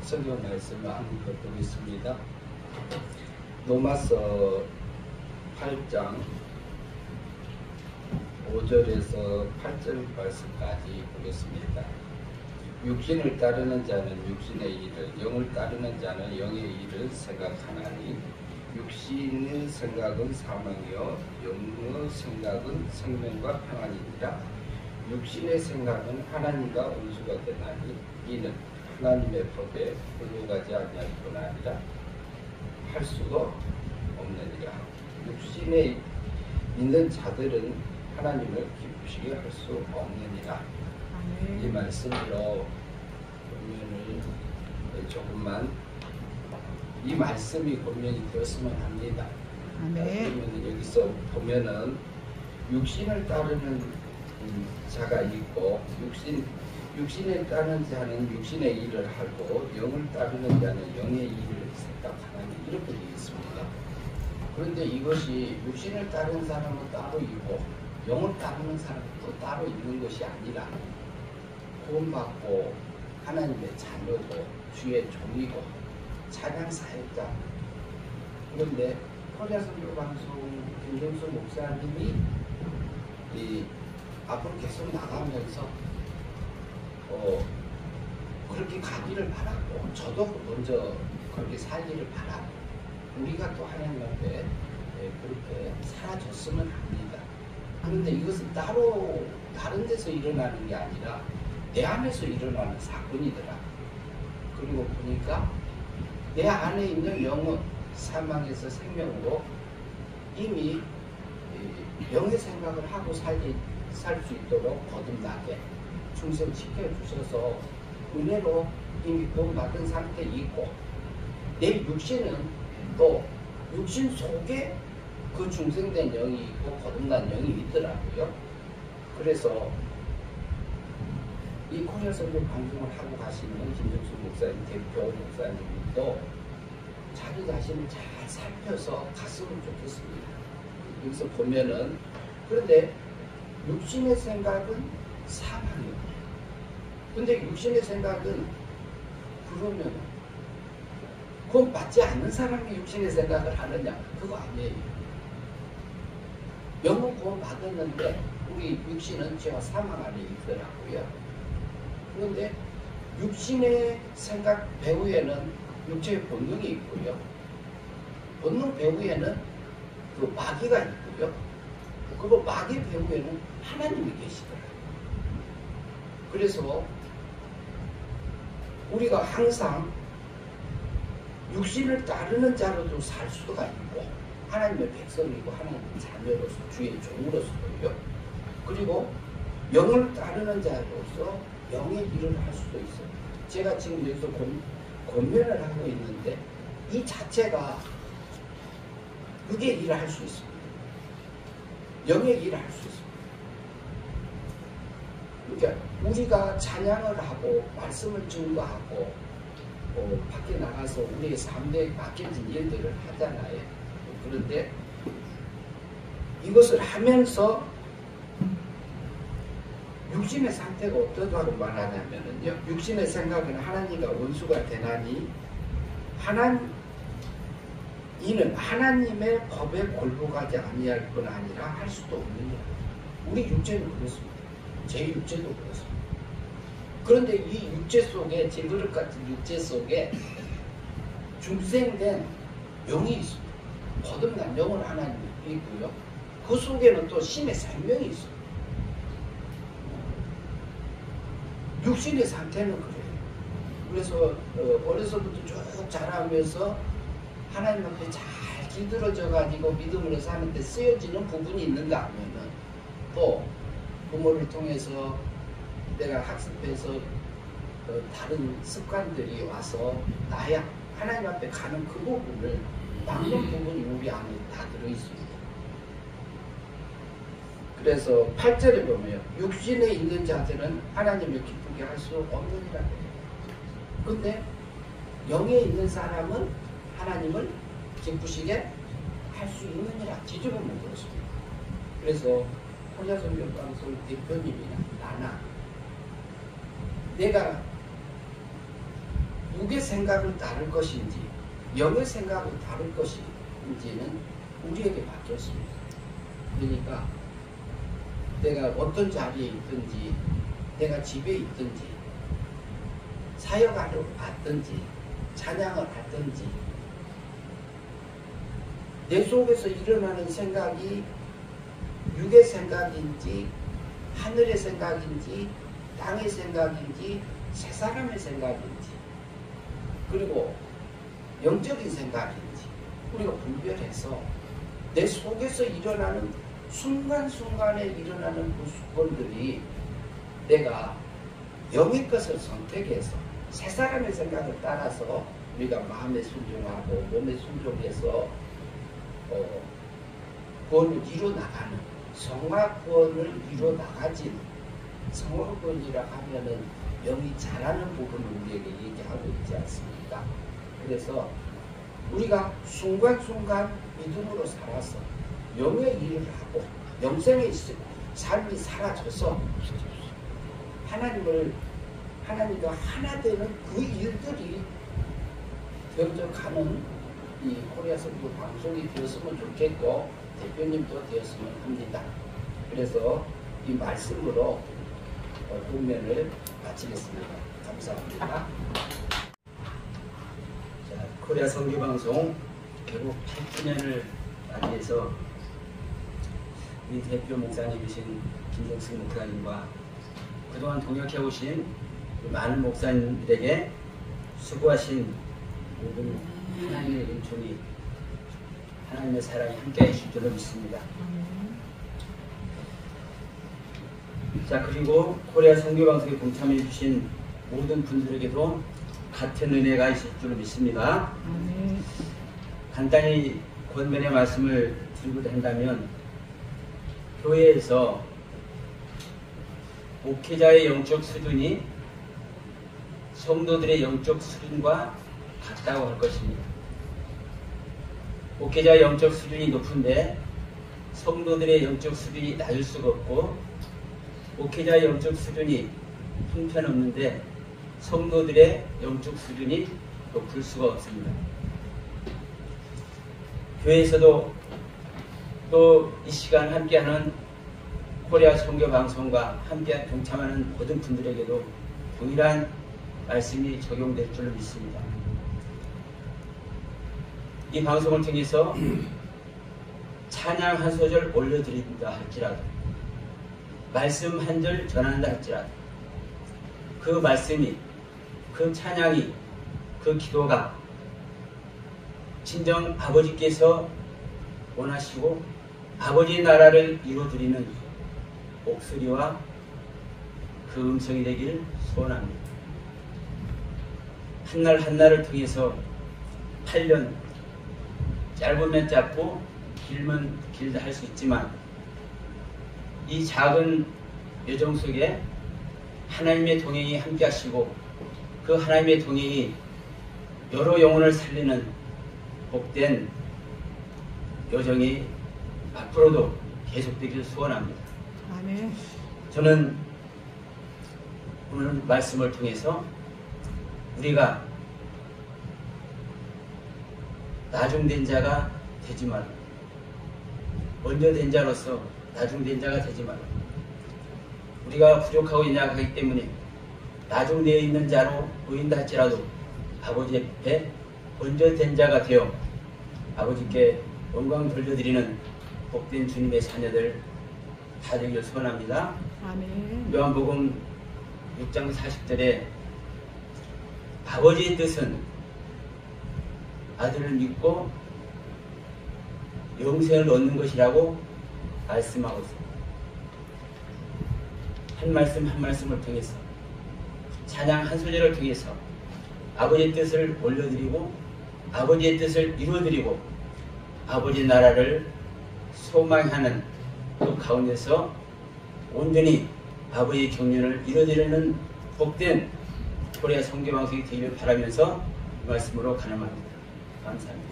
성경 말씀을 한번 보겠습니다. 로마서 8장 5절에서 8절 말씀까지 보겠습니다. 육신을 따르는 자는 육신의 일을, 영을 따르는 자는 영의 일을 생각하나니 육신의 생각은 사망이요 영의 생각은 생명과 평안이니라. 육신의 생각은 하나님과 원수가 되나니 이는 하나님의 법에 굴복하지 아니할 뿐 아니라 할 수도 없느니라. 육신에 있는 자들은 하나님을 기쁘시게 할 수 없느니라. 이 말씀으로 본면을 조금만 이 말씀이 본면이 되었으면 합니다. 그러면 여기서 보면은 육신을 따르는 자가 있고 육신에 따르는 자는 육신의 일을 하고 영을 따르는 자는 영의 일을 생각하는 이렇게 되어 있습니다. 그런데 이것이 육신을 따르는 사람은 따로 있고 영을 따르는 사람은 또 따로 있는 것이 아니라 구원받고 하나님의 자녀고 주의 종이고 찬양 사역자. 그런데 코리아 선교 방송 김정수 목사님이 앞으로 계속 나가면서 그렇게 가기를 바라고 저도 먼저 그렇게 살기를 바라고 우리가 또 하나님 앞에 그렇게 사라졌으면 합니다. 그런데 이것은 따로 다른 데서 일어나는 게 아니라 내 안에서 일어나는 사건이더라. 그리고 보니까 내 안에 있는 영은 사망에서 생명으로 이미 영의 생각을 하고 살 수 있도록 거듭나게 중생시켜 주셔서 은혜로 이미 구원받은 상태에 있고 내 육신은 또 육신 속에 그 중생된 영이 있고 거듭난 영이 있더라고요. 그래서 이 코리아 선교 방송을 하고 가시는 김정수 목사님, 대표 목사님도 자기 자신을 잘 살펴서 갔으면 좋겠습니다. 여기서 보면은 그런데 육신의 생각은 사망이에요. 근데 육신의 생각은 그러면 구원 받지 않는 사람이 육신의 생각을 하느냐? 그거 아니에요. 영은 구원 받았는데 우리 육신은 죄와 사망 안에 있더라고요. 그런데 육신의 생각 배후에는 육체의 본능이 있고요. 본능 배후에는 그 마귀가 있고요. 그리고 마귀 배후에는 하나님이 계시더라고요. 그래서 우리가 항상 육신을 따르는 자로도 살 수가 있고 하나님의 백성이고 하나님의 자녀로서 주의 종으로서도요. 그리고 영을 따르는 자로서 영의 일을 할 수도 있어요. 제가 지금 여기서 권면을 하고 있는데 이 자체가 육의 일을 할 수 있습니다. 영의 일을 할 수 있습니다. 그러니까 우리가 찬양을 하고 말씀을 증거하고 밖에 나가서 우리의 삶에 맡겨진 일들을 하잖아요. 그런데 이것을 하면서 육신의 상태가 어떠다고 말하냐면요. 육신의 생각은 하나님과 원수가 되나니 이는 하나님의 법에 굴복하지 아니할 뿐 아니라 할 수도 없느냐. 우리 육체는 그렇습니다. 제 육체도 그렇습니다. 그런데 이 육체 속에 제그릇 같은 육체 속에 중생된 영이 있습니다. 거듭난 영은 하나님이 있고요. 그 속에는 또 신의 생명이 있습니다. 육신의 상태는 그래요. 그래서 어려서부터 쭉 자라면서 하나님 앞에 잘 기들어져 가지고 믿음으로 사는데 쓰여지는 부분이 있는가 하면은 또 부모를 통해서 내가 학습해서 다른 습관들이 와서 나야 하나님 앞에 가는 그 부분을 막는 부분이 우리 안에 다 들어있습니다. 그래서 8절에 보면 육신에 있는 자들은 하나님을 기쁘게 할 수 없느니라. 근데 영에 있는 사람은 하나님을 기쁘시게 할 수 있느니라. 뒤집으면 그렇습니다. 그래서 코리아 선교 방송 대표님이나 나나 내가 육의 생각을 따를 것인지 영의 생각을 따를 것인지는 우리에게 맡겼습니다. 그러니까 내가 어떤 자리에 있든지 내가 집에 있든지 사역하러 갔든지 찬양을 하든지 내 속에서 일어나는 생각이 육의 생각인지 하늘의 생각인지 땅의 생각인지 세 사람의 생각인지 그리고 영적인 생각인지 우리가 분별해서 내 속에서 일어나는 순간순간에 일어나는 그 수건들이 내가 영의 것을 선택해서 세 사람의 생각을 따라서 우리가 마음에 순종하고 몸에 순종해서 구원을 이루어나가는 성화 구원을 이루어나가진 성화 구원이라 하면은 영이 잘하는 부분을 우리에게 얘기하고 있지 않습니까? 그래서 우리가 순간순간 믿음으로 살아서 영의 일을 하고 영생의 삶이 사라져서 하나님과 하나 되는 그 일들이 되어가는 이 코리아 선교 방송이 되었으면 좋겠고 대표님도 되었으면 합니다. 그래서 이 말씀으로 동면을 마치겠습니다. 감사합니다. 자, 코리아 선교 방송 개국 8주년을 맞이해서 우리 대표 목사님이신 김정승 목사님과 그동안 동역해 오신 많은 목사님들에게 수고하신 모든 하나님의 은총이 하나님의 사랑이 함께 하실 줄로 믿습니다. 자, 그리고 코리아 선교방송에 동참해 주신 모든 분들에게도 같은 은혜가 있을 줄로 믿습니다. 간단히 권면의 말씀을 드리고자 한다면 교회에서 목회자의 영적 수준이 성도들의 영적 수준과 같다고 할 것입니다. 목회자의 영적 수준이 높은데 성도들의 영적 수준이 낮을 수가 없고 목회자의 영적 수준이 형편없는데 성도들의 영적 수준이 높을 수가 없습니다. 교회에서도 또 이 시간 함께하는 코리아 선교 방송과 함께 동참하는 모든 분들에게도 동일한 말씀이 적용될 줄로 믿습니다. 이 방송을 통해서 찬양 한 소절 올려드린다 할지라도 말씀 한 절 전한다 할지라도 그 말씀이 그 찬양이 그 기도가 진정 아버지께서 원하시고 아버지의 나라를 이루어드리는 목소리와 그 음성이 되기를 소원합니다. 한날 한날을 통해서 8년 짧으면 짧고 길면 길다 할 수 있지만 이 작은 여정 속에 하나님의 동행이 함께 하시고 그 하나님의 동행이 여러 영혼을 살리는 복된 여정이 앞으로도 계속되기를 소원합니다. 아멘. 저는 오늘 말씀을 통해서 우리가 나중된 자가 되지 말라. 먼저 된 자로서 나중된 자가 되지 말라. 우리가 부족하고 연약하기 때문에 나중되어 있는 자로 보인다 할지라도 아버지 앞에 먼저 된 자가 되어 아버지께 영광 돌려드리는 복된 주님의 자녀들 다 되기를 소원합니다. 아멘. 요한복음 6장 40절에 아버지의 뜻은 아들을 믿고 영생을 얻는 것이라고 말씀하고 있습니다. 한 말씀 한 말씀을 통해서 찬양 한 소절을 통해서 아버지의 뜻을 올려드리고 아버지의 뜻을 이루어드리고 아버지의 나라를 소망하는 그 가운데서 온전히 아버지의 경륜을 이루어드리는 복된 코리아 선교방송이 되기를 바라면서 이 말씀으로 간음합니다. 감사합니다.